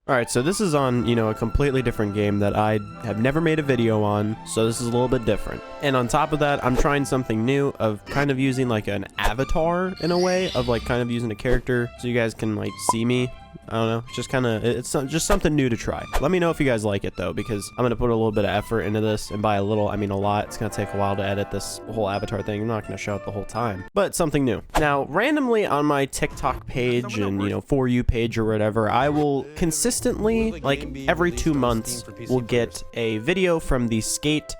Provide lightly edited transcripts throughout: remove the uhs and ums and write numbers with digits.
All right, so this is on, a completely different game that I have never made a video on, so this is a little bit different. And on top of that, I'm trying something new of kind of using like an avatar in a way of like kind of using a character so you guys can like see me. I don't know, it's just something new to try. Let me know if you guys like it though, because I'm gonna put a little bit of effort into this, and by a little, I mean a lot. It's gonna take a while to edit this whole avatar thing. I'm not gonna show it the whole time, but something new. Now, randomly on my TikTok page and, For You page or whatever, I will consistently, like every 2 months, will get a video from the Skate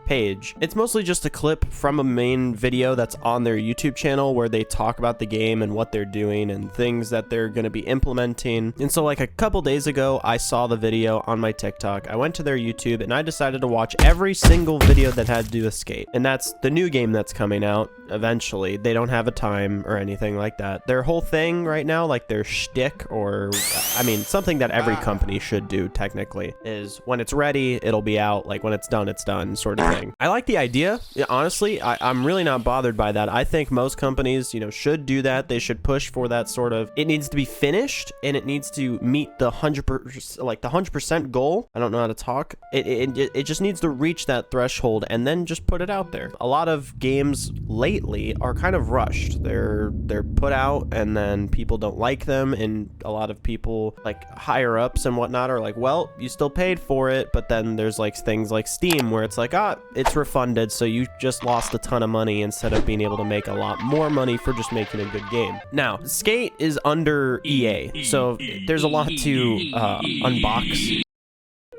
page. It's mostly just a clip from a main video that's on their YouTube channel where they talk about the game and what they're doing and things that they're going to be implementing. And so like a couple days ago, I saw the video on my TikTok. I went to their YouTube and I decided to watch every single video that had to do with Skate. And that's the new game that's coming out eventually. They don't have a time or anything like that. Their whole thing right now, like their shtick, or I mean, something that every company should do technically, is when it's ready, it'll be out. Like when it's done, sort of thing. I like the idea. Yeah, honestly, I'm really not bothered by that. I think most companies, should do that. They should push for that sort of, it needs to be finished and it needs to meet the 100%, like the 100% goal. I don't know how to talk. It just needs to reach that threshold and then just put it out there. A lot of games lately are kind of rushed. They're put out and then people don't like them, and a lot of people like higher ups and whatnot are like, well, you still paid for it, but then there's like things like Steam where it's like, it's refunded, so you just lost a ton of money instead of being able to make a lot more money for just making a good game. Now, Skate is under EA, so there's a lot to unbox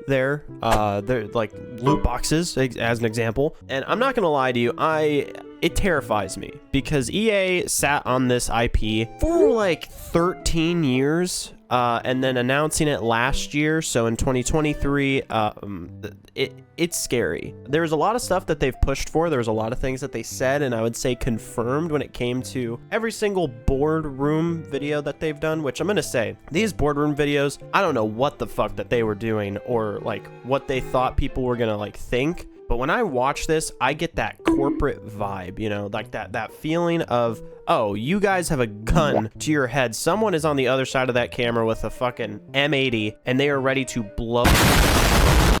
there. They're like loot boxes, as an example. And I'm not gonna lie to you, it terrifies me because EA sat on this IP for like 13 years. And then announcing it last year, so in 2023, it's scary. There's a lot of stuff that they've pushed for. There's a lot of things that they said, and I would say confirmed when it came to every single boardroom video that they've done, which I'm gonna say, these boardroom videos, I don't know what the fuck that they were doing or like what they thought people were gonna like think. But when I watch this, I get that corporate vibe, like that feeling of, oh, you guys have a gun to your head. Someone is on the other side of that camera with a fucking M80 and they are ready to blow.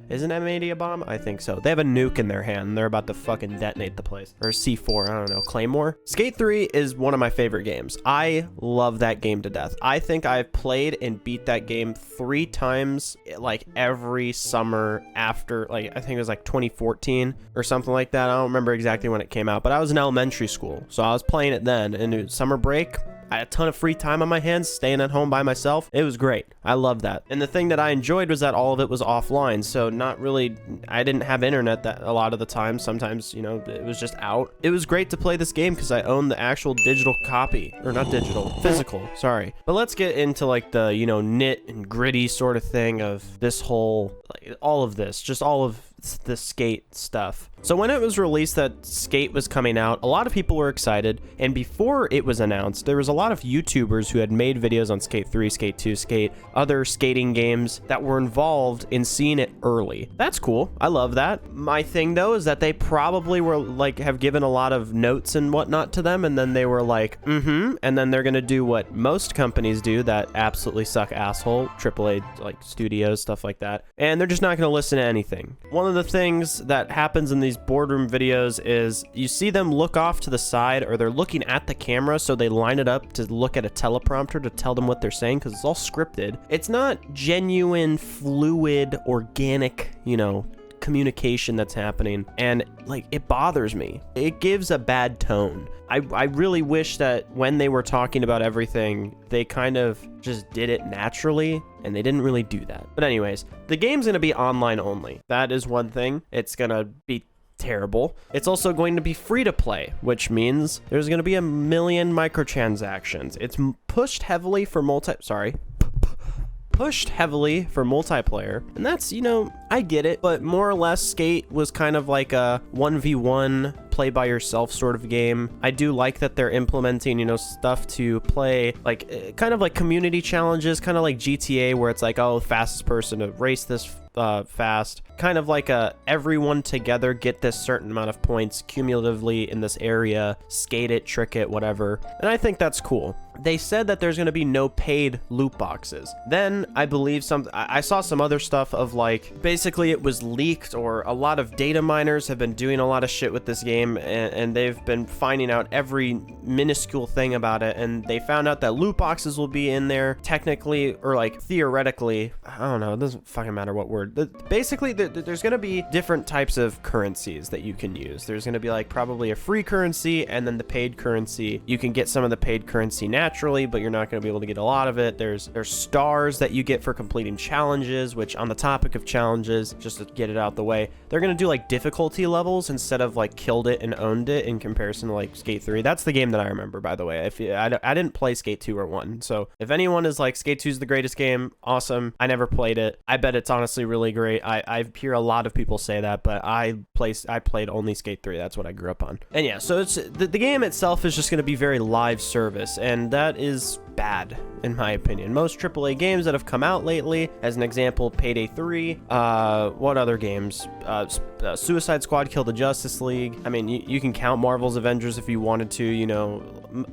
Isn't M80 a bomb? I think so. They have a nuke in their hand and they're about to fucking detonate the place. Or C4, I don't know, Claymore. Skate 3 is one of my favorite games. I love that game to death. I think I've played and beat that game 3 times, like every summer after, like, I think it was like 2014 or something like that. I don't remember exactly when it came out, but I was in elementary school, so I was playing it then. And it was summer break. I had a ton of free time on my hands, staying at home by myself. It was great. I loved that. And the thing that I enjoyed was that all of it was offline. So not really, I didn't have internet that a lot of the time. Sometimes, it was just out. It was great to play this game because I owned the actual digital copy, or not digital, physical, sorry. But let's get into like the, knit and gritty sort of thing of this whole, like all of this, just all of the Skate stuff. So when it was released that Skate was coming out, a lot of people were excited, and before it was announced, there was a lot of YouTubers who had made videos on Skate 3, Skate 2, Skate, other skating games that were involved in seeing it early. That's cool. I love that. My thing though is that they probably were like, have given a lot of notes and whatnot to them, and then they were like, and then they're gonna do what most companies do that absolutely suck asshole, AAA like studios, stuff like that, and they're just not gonna listen to anything. One of the things that happens in these boardroom videos is you see them look off to the side, or they're looking at the camera, so they line it up to look at a teleprompter to tell them what they're saying, because it's all scripted. It's not genuine, fluid, organic, communication that's happening, and like it bothers me. It gives a bad tone. I really wish that when they were talking about everything, they kind of just did it naturally, and they didn't really do that. But anyways, the game's gonna be online only. That is one thing. It's gonna be terrible. It's also going to be free to play, which means there's going to be a million microtransactions. It's pushed heavily for multiplayer, and that's, I get it, but more or less Skate was kind of like a 1v1 play by yourself sort of game. I do like that they're implementing, stuff to play, like kind of like community challenges, kind of like GTA, where it's like, oh, fastest person to race this fast. Kind of like everyone together get this certain amount of points cumulatively in this area, skate it, trick it, whatever. And I think that's cool. They said that there's going to be no paid loot boxes. Then I believe I saw some other stuff of like, basically it was leaked, or a lot of data miners have been doing a lot of shit with this game, and they've been finding out every minuscule thing about it, and they found out that loot boxes will be in there technically, or like theoretically. I don't know, it doesn't fucking matter what word. Basically, there's going to be different types of currencies that you can use. There's going to be like probably a free currency, and then the paid currency. You can get some of the paid currency naturally, but you're not going to be able to get a lot of it. There's stars that you get for completing challenges, which, on the topic of challenges, just to get it out the way, they're going to do like difficulty levels instead of like killed it and owned it, in comparison to like Skate 3. That's the game that I remember, by the way. I didn't play Skate 2 or 1, so if anyone is like, Skate 2 is the greatest game, awesome. I never played it. I bet it's honestly really great. I hear a lot of people say that, but I played only Skate 3. That's what I grew up on. And yeah, so it's the game itself is just going to be very live service, and that is bad in my opinion. Most AAA games that have come out lately, as an example, Payday 3, what other games? Suicide Squad, Kill the Justice League. I mean, you can count Marvel's Avengers if you wanted to. You know,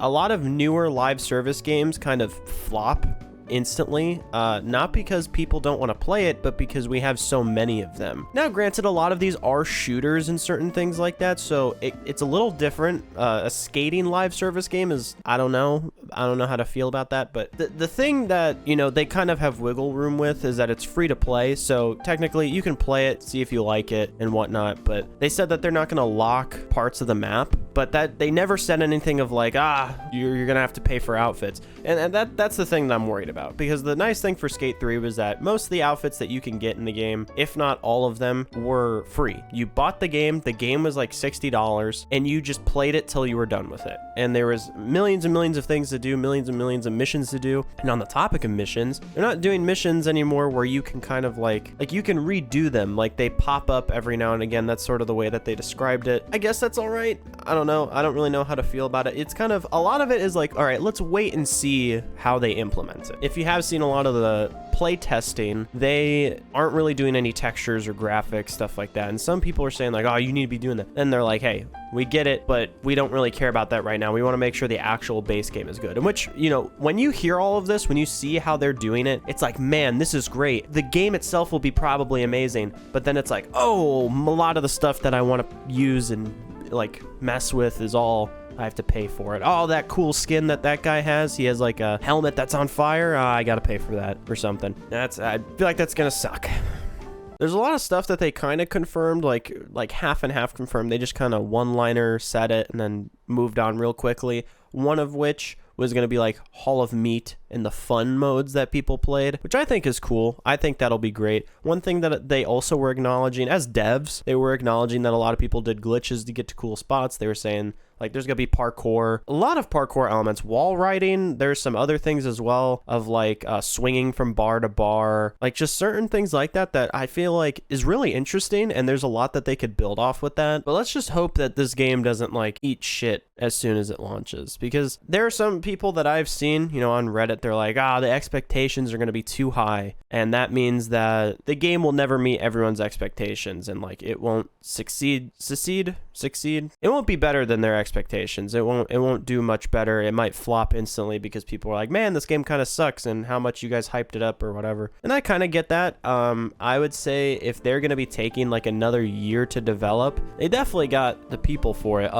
a lot of newer live service games kind of flop instantly, not because people don't want to play it, but because we have so many of them. Now, granted, a lot of these are shooters and certain things like that, so it's a little different. A skating live service game is, I don't know how to feel about that, but the thing that, you know, they kind of have wiggle room with is that it's free to play, so technically you can play it, see if you like it and whatnot, but they said that they're not going to lock parts of the map, but that they never said anything of like, you're gonna have to pay for outfits, and that's the thing that I'm worried about, because the nice thing for Skate 3 was that most of the outfits that you can get in the game, if not all of them, were free. You bought the game was like $60, and you just played it till you were done with it, and there was millions and millions of things to do, millions and millions of missions to do. And on the topic of missions, they're not doing missions anymore where you can kind of like you can redo them, like they pop up every now and again. That's sort of the way that they described it. I guess that's all right. I don't know. I don't really know how to feel about it. It's kind of, a lot of it is like, all right, let's wait and see how they implement it. If you have seen a lot of the play testing, they aren't really doing any textures or graphics, stuff like that. And some people are saying like, oh, you need to be doing that. And they're like, hey, we get it, but we don't really care about that right now. We want to make sure the actual base game is good. And which, you know, when you hear all of this, when you see how they're doing it, it's like, man, this is great. The game itself will be probably amazing. But then it's like, oh, a lot of the stuff that I want to use and like mess with is all I have to pay for it. Oh, that cool skin that guy has. He has like a helmet that's on fire. I gotta pay for that or something. I feel like that's gonna suck. There's a lot of stuff that they kind of confirmed, like half and half confirmed. They just kind of one-liner said it and then moved on real quickly. One of which was going to be like Hall of Meat in the fun modes that people played, which I think is cool. I think that'll be great. One thing that they also were acknowledging, as devs, they were acknowledging that a lot of people did glitches to get to cool spots. They were saying like there's gonna be parkour, a lot of parkour elements, wall riding. There's some other things as well of like swinging from bar to bar, like just certain things like that I feel like is really interesting, and there's a lot that they could build off with that. But let's just hope that this game doesn't like eat shit as soon as it launches, because there are some people that I've seen, you know, on Reddit, they're like, the expectations are going to be too high, and that means that the game will never meet everyone's expectations, and like it won't succeed. It won't be better than their expectations. It won't do much better. It might flop instantly because people are like, man, this game kind of sucks, and how much you guys hyped it up or whatever. And I kind of get that. I would say if they're going to be taking like another year to develop, they definitely got the people for it.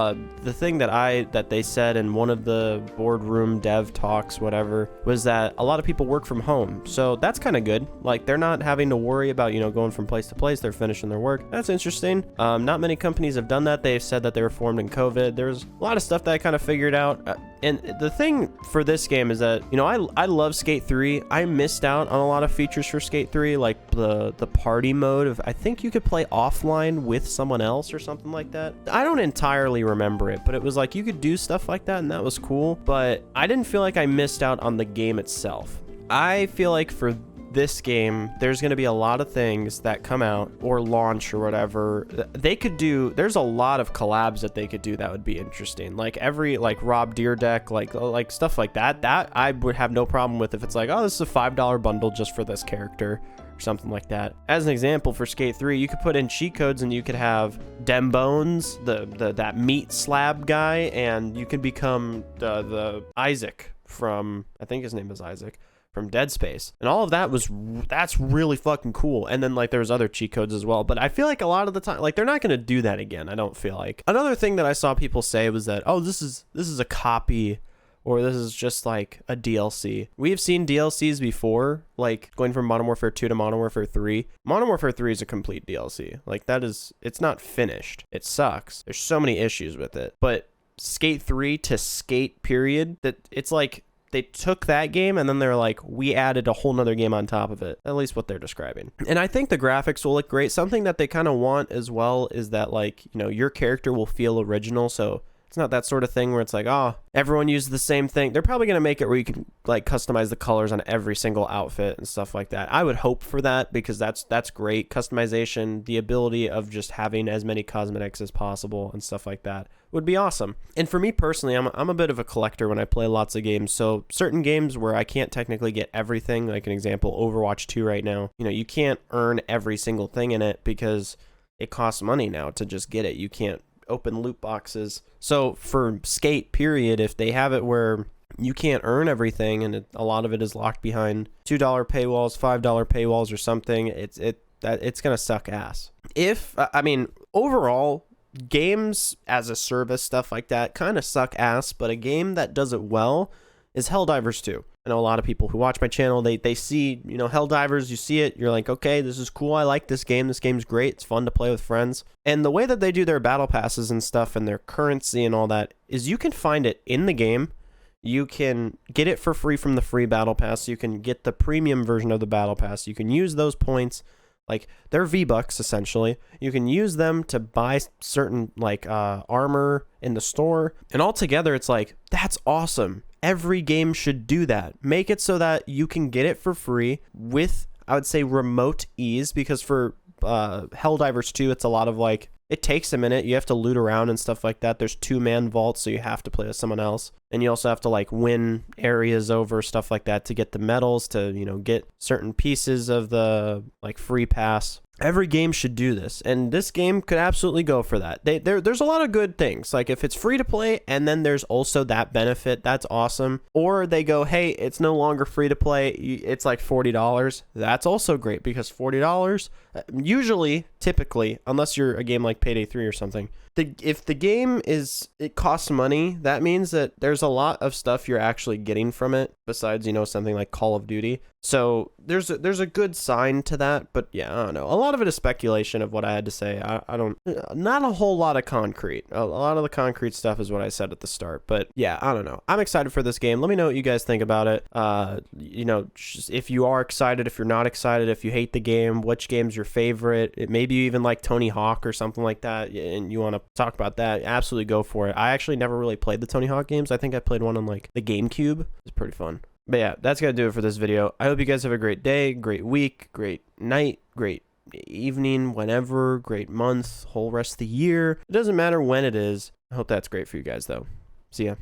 The thing that they said in one of the boardroom dev talks, whatever, was that a lot of people work from home. So that's kind of good. Like they're not having to worry about, you know, going from place to place. They're finishing their work. That's interesting. Not many companies have done that. They've said that they were formed in COVID. There's a lot of stuff that I kind of figured out. And the thing for this game is that, you know, I love Skate 3. I missed out on a lot of features for Skate 3, like the party mode of, I think you could play offline with someone else or something like that. I don't entirely remember it, but it was like you could do stuff like that, and that was cool. But I didn't feel like I missed out on the game itself. I feel like for this game, there's going to be a lot of things that come out or launch or whatever. They could do, there's a lot of collabs that they could do that would be interesting. Like every, like Rob Deerdeck, like stuff like that. That I would have no problem with if it's like, oh, this is a $5 bundle just for this character. Something like that. As an example, for Skate 3, you could put in cheat codes and you could have Dem Bones, that meat slab guy, and you can become the Isaac from, I think his name is Isaac, from Dead Space. And all of that's really fucking cool. And then like there's other cheat codes as well. But I feel like a lot of the time, like they're not going to do that again, I don't feel like. Another thing that I saw people say was that, oh, this is a copy, or this is just like a DLC. We have seen DLCs before, like going from Modern Warfare 2 to Modern Warfare 3. Modern Warfare 3 is a complete DLC. Like it's not finished. It sucks. There's so many issues with it. But Skate 3 to Skate period, that it's like they took that game and then they're like, we added a whole nother game on top of it. At least what they're describing. And I think the graphics will look great. Something that they kind of want as well is that, like, you know, your character will feel original. So it's not that sort of thing where it's like, oh, everyone uses the same thing. They're probably going to make it where you can like customize the colors on every single outfit and stuff like that. I would hope for that, because that's great. Customization, the ability of just having as many cosmetics as possible and stuff like that would be awesome. And for me personally, I'm a bit of a collector when I play lots of games. So certain games where I can't technically get everything, like an example, Overwatch 2 right now, you know, you can't earn every single thing in it because it costs money now to just get it. You can't open loot boxes. So for Skate period, if they have it where you can't earn everything and a lot of it is locked behind $2 paywalls, $5 paywalls or something, it's gonna suck ass. Overall, games as a service, stuff like that, kind of suck ass, but a game that does it well is Helldivers 2. I know a lot of people who watch my channel, they see, you know, Helldivers, you see it, you're like, okay, this is cool, I like this game, game's great, it's fun to play with friends. And the way that they do their battle passes and stuff and their currency and all that is you can find it in the game. You can get it for free from the free battle pass, you can get the premium version of the battle pass, you can use those points, like they're V-Bucks essentially. You can use them to buy certain like armor in the store, and altogether it's like, that's awesome. Every game should do that. Make it so that you can get it for free with, I would say, remote ease, because for Helldivers 2, it's a lot of like, it takes a minute. You have to loot around and stuff like that. There's 2-man vaults, so you have to play with someone else. And you also have to like win areas over, stuff like that, to get the medals, to, you know, get certain pieces of the like free pass. Every game should do this, and this game could absolutely go for that. There's a lot of good things. Like if it's free to play and then there's also that benefit, that's awesome. Or they go, hey, it's no longer free to play, it's like $40. That's also great, because $40, usually, typically, unless you're a game like Payday 3 or something, if the game it costs money, that means that there's a lot of stuff you're actually getting from it besides, you know, something like Call of Duty. So there's a good sign to that, but yeah, I don't know. A lot of it is speculation of what I had to say. Not a whole lot of concrete. A lot of the concrete stuff is what I said at the start, but yeah, I don't know. I'm excited for this game. Let me know what you guys think about it. You know, if you are excited, if you're not excited, if you hate the game, which game's your favorite? Maybe you even like Tony Hawk or something like that, and you want to talk about that, absolutely go for it. I actually never really played the Tony Hawk games. I think I played one on like the GameCube. It's pretty fun. But yeah, that's gonna do it for this video. I hope you guys have a great day, great week, great night, great evening, whenever, great month, whole rest of the year. It doesn't matter when it is. I hope that's great for you guys though. See ya.